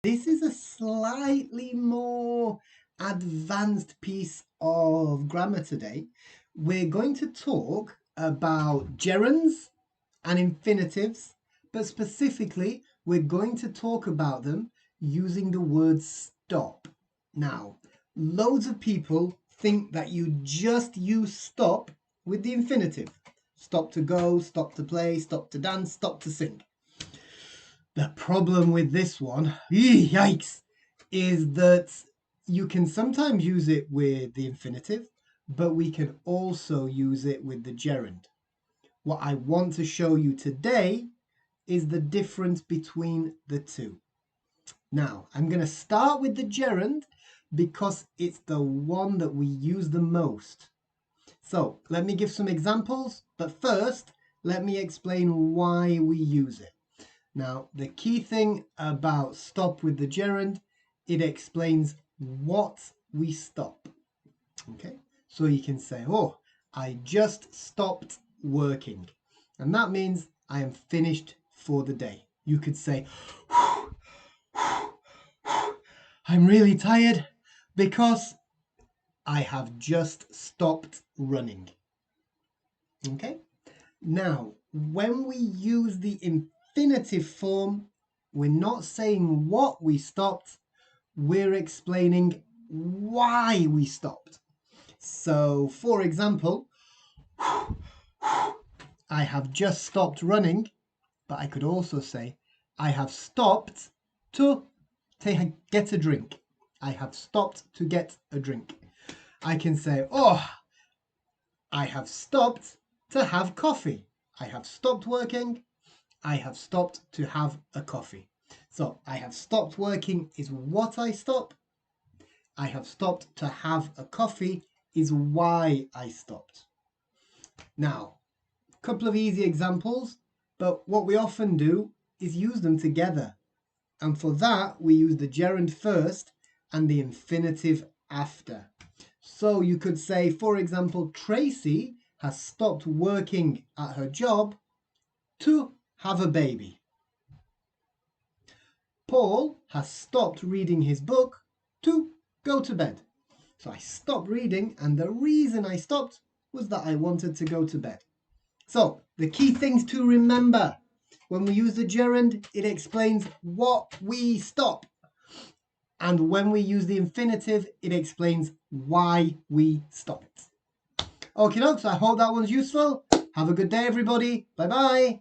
This is a slightly more advanced piece of grammar today. We're going to talk about gerunds and infinitives, but specifically, we're going to talk about them using the word stop. Now, loads of people think that you just use stop with the infinitive. Stop to go, stop to play, stop to dance, stop to sing. The problem with this one, yikes, is that you can sometimes use it with the infinitive, but we can also use it with the gerund. What I want to show you today is the difference between the two. Now, I'm going to start with the gerund because it's the one that we use the most. So let me give some examples, but first, let me explain why we use it. Now, the key thing about stop with the gerund, it explains what we stop. Okay, so you can say, oh, I just stopped working. And that means I am finished for the day. You could say, I'm really tired because I have just stopped running. Okay, now when we use the infinitive form, we're not saying what we stopped, we're explaining why we stopped. So, for example, I have just stopped running, but I could also say, I have stopped to get a drink. I have stopped to get a drink. I can say, oh, I have stopped to have coffee. I have stopped working. I have stopped to have a coffee. So I have stopped working is what I stop. I have stopped to have a coffee is why I stopped. Now, a couple of easy examples, but what we often do is use them together. And for that, we use the gerund first and the infinitive after. So you could say, for example, Tracy has stopped working at her job to have a baby. Paul has stopped reading his book to go to bed. So I stopped reading, and the reason I stopped was that I wanted to go to bed. So the key things to remember, when we use the gerund, it explains what we stop. And when we use the infinitive, it explains why we stop it. Okay, folks, I hope that one's useful. Have a good day, everybody. Bye-bye.